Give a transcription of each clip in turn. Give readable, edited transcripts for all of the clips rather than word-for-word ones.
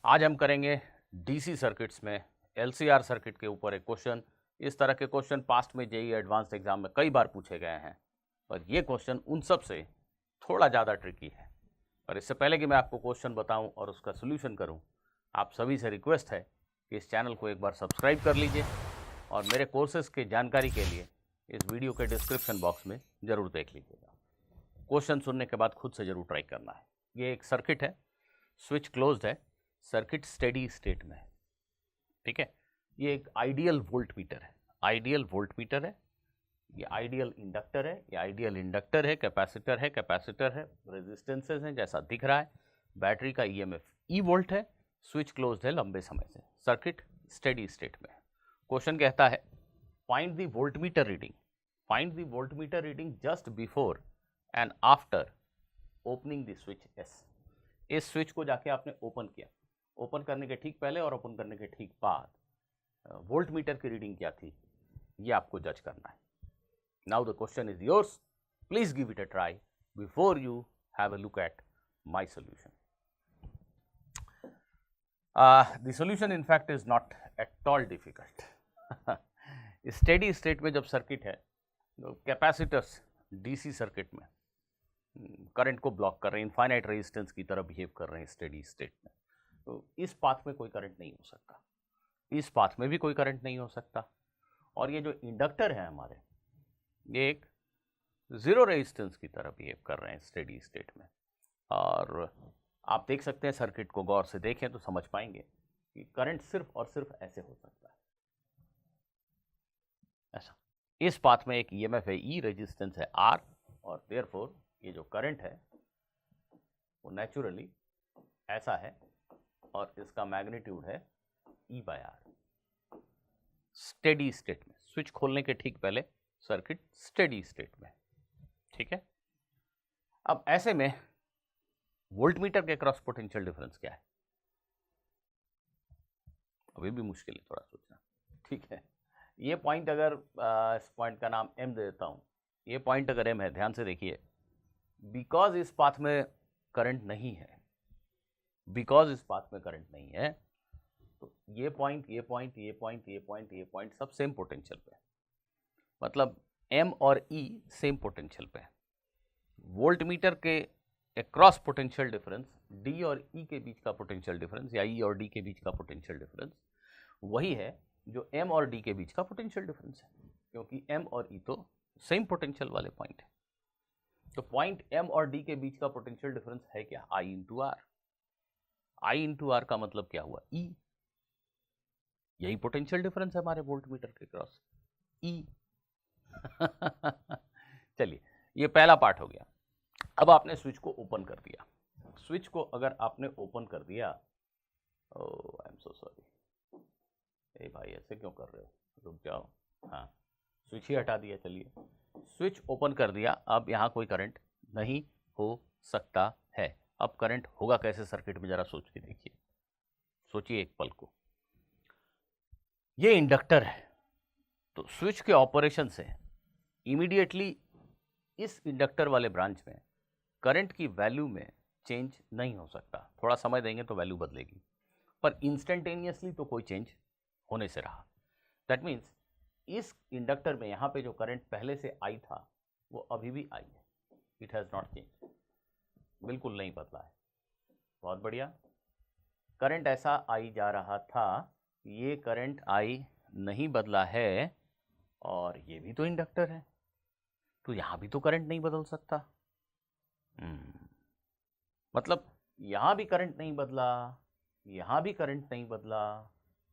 आज हम करेंगे डीसी सर्किट्स में एलसीआर सर्किट के ऊपर एक क्वेश्चन। इस तरह के क्वेश्चन पास्ट में जेईई एडवांस्ड एग्जाम में कई बार पूछे गए हैं, पर ये क्वेश्चन उन सब से थोड़ा ज़्यादा ट्रिकी है। पर इससे पहले कि मैं आपको क्वेश्चन बताऊं और उसका सोल्यूशन करूं, आप सभी से रिक्वेस्ट है कि इस चैनल को एक बार सब्सक्राइब कर लीजिए और मेरे कोर्सेज की जानकारी के लिए इस वीडियो के डिस्क्रिप्शन बॉक्स में ज़रूर देख लीजिएगा। क्वेश्चन सुनने के बाद खुद से ज़रूर ट्राई करना है। ये एक सर्किट है, स्विच क्लोज्ड है, सर्किट स्टेडी स्टेट में है। ठीक है, ये एक आइडियल वोल्ट मीटर है, आइडियल वोल्ट मीटर है। ये आइडियल इंडक्टर है, ये आइडियल इंडक्टर है, कैपेसिटर है, कैपेसिटर है, रेजिस्टेंसेज हैं जैसा दिख रहा है। बैटरी का ईएमएफ ई वोल्ट है, स्विच क्लोज्ड है लंबे समय से, सर्किट स्टेडी स्टेट में है। क्वेश्चन कहता है find the volt meter reading, find the volt meter reading just before and after opening the switch S. इस स्विच को जाके आपने ओपन किया, ओपन करने के ठीक पहले और ओपन करने के ठीक बाद वोल्ट मीटर की रीडिंग क्या थी, ये आपको जज करना है। Now the question is yours, please give it a try before you have a look at my solution. The solution in fact is not at all difficult. Steady state में जब सर्किट है, कैपेसिटर्स डीसी सर्किट में current को block कर रहे हैं, infinite resistance की तरह बिहेव कर रहे हैं स्टेडी स्टेट में, तो इस पाथ में कोई करंट नहीं हो सकता, इस पाथ में भी कोई करंट नहीं हो सकता। और ये जो इंडक्टर है हमारे, ये एक जीरो रेजिस्टेंस की तरह बिहेव कर रहे हैं स्टेडी स्टेट में। और आप देख सकते हैं, सर्किट को गौर से देखें तो समझ पाएंगे कि करंट सिर्फ और सिर्फ ऐसे हो सकता है, ऐसा। इस पाथ में एक ईएमएफ है ई, रेजिस्टेंस है आर, और देयरफॉर ये जो करंट है वो नेचुरली ऐसा है और इसका मैग्नीट्यूड है E by R. Steady state में, स्विच खोलने के ठीक पहले सर्किट स्टेडी स्टेट में, ठीक है। अब ऐसे में वोल्टमीटर के क्रॉस पोटेंशियल डिफरेंस क्या है, अभी भी मुश्किल है थोड़ा सोचना, ठीक है। ये पॉइंट अगर इस पॉइंट का नाम एम दे देता हूं, ये पॉइंट अगर एम है, ध्यान से देखिए, बिकॉज इस पाथ में करंट नहीं है, बिकॉज इस पाथ में करंट नहीं है, तो ये पॉइंट, ये पॉइंट, ये पॉइंट, ये पॉइंट, ये पॉइंट सब सेम पोटेंशियल पे है। मतलब एम और ई सेम पोटेंशियल पे है। वोल्ट मीटर के क्रॉस पोटेंशियल डिफरेंस, डी और ई के बीच का पोटेंशियल डिफरेंस, या ई और डी के बीच का पोटेंशियल डिफरेंस वही है जो एम और डी के बीच का पोटेंशियल डिफरेंस है, क्योंकि एम और ई तो सेम पोटेंशियल वाले पॉइंट है। तो पॉइंट एम और डी के बीच का पोटेंशियल डिफरेंस है क्या, I into R. I into R का मतलब क्या हुआ, ई। यही पोटेंशियल डिफरेंस है हमारे वोल्ट मीटर के क्रॉस, ई। चलिए, ये पहला पार्ट हो गया। अब आपने स्विच को ओपन कर दिया, स्विच को अगर आपने ओपन कर दिया, ओह आई एम सो सॉरी, ए भाई ऐसे क्यों कर रहे हो, रुक जाओ। हाँ, स्विच ही हटा दिया। चलिए, स्विच ओपन कर दिया, अब यहाँ कोई करंट नहीं हो सकता है। अब करंट होगा कैसे सर्किट में, जरा सोच के देखिए, सोचिए एक पल को। ये इंडक्टर है, तो स्विच के ऑपरेशन से इमीडिएटली इस इंडक्टर वाले ब्रांच में करंट की वैल्यू में चेंज नहीं हो सकता। थोड़ा समय देंगे तो वैल्यू बदलेगी, पर इंस्टेंटेनियसली तो कोई चेंज होने से रहा। दैट मीन्स इस इंडक्टर में यहाँ पे जो करंट पहले से आई था वो अभी भी आई है, इट हैज़ नॉट चेंज, बिल्कुल नहीं बदला है। बहुत बढ़िया। करंट ऐसा आई जा रहा था, ये करंट आई नहीं बदला है, और ये भी तो इंडक्टर है, तो यहाँ भी तो करंट नहीं बदल सकता। मतलब यहाँ भी करंट नहीं बदला, यहाँ भी करंट नहीं बदला,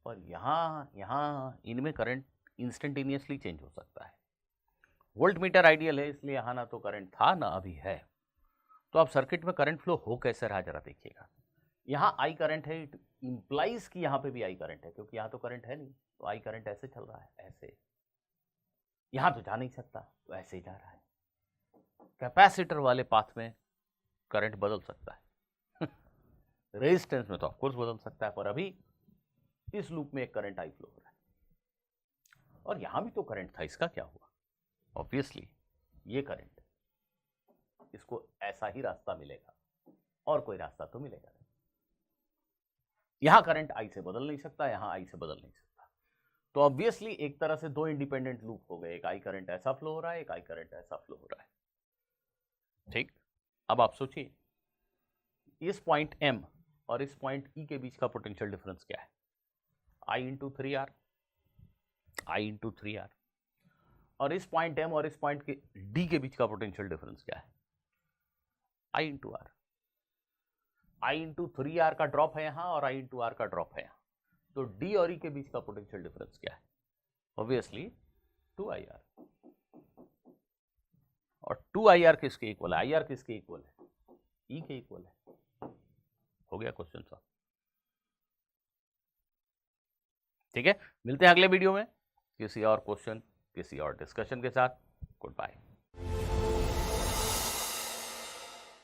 पर यहाँ इनमें करंट इंस्टेंटेनियसली चेंज हो सकता है। वोल्ट मीटर आइडियल है, इसलिए यहाँ ना तो करंट था ना अभी है। तो अब सर्किट में करंट फ्लो हो कैसे रहा, जरा देखिएगा। यहाँ आई करंट है, इट इंप्लाइज कि यहाँ पे भी आई करंट है, क्योंकि यहाँ तो करंट है नहीं, तो आई करंट ऐसे चल रहा है, ऐसे। यहाँ तो जा नहीं सकता, तो ऐसे ही जा रहा है। कैपेसिटर वाले पाथ में करंट बदल सकता है, रेजिस्टेंस में तो ऑफकोर्स बदल सकता है, पर अभी इस लूप में एक करंट आई फ्लो हो रहा है, और यहां भी तो करंट था, इसका क्या हुआ। ऑब्वियसली ये करंट, इसको ऐसा ही रास्ता मिलेगा और कोई रास्ता तो मिलेगा नहीं। यहां करंट आई से बदल नहीं सकता, यहां आई से बदल नहीं सकता। तो ऑब्वियसली एक तरह से दो इंडिपेंडेंट लूप हो गए, एक आई करंट ऐसा फ्लो हो रहा है, एक आई करंट ऐसा फ्लो हो रहा है। ठीक, अब आप सोचिए इस पॉइंट M और इस पॉइंट E के बीच का पोटेंशियल डिफरेंस क्या है? I into 3R, I into 3R। और इस पॉइंट M और इस पॉइंट के D के बीच का पोटेंशियल डिफरेंस क्या है? I into R। I into 3R का ड्रॉप है यहां और I इंटू R का ड्रॉप है यहां, तो D और E के बीच का पोटेंशियल डिफरेंस क्या है? Obviously 2IR। और 2IR किसके इक्वल है? IR किसके इक्वल है? E के इक्वल है। हो गया क्वेश्चन सॉल्व। ठीक है, मिलते हैं अगले वीडियो में किसी और क्वेश्चन, किसी और डिस्कशन के साथ। Good bye.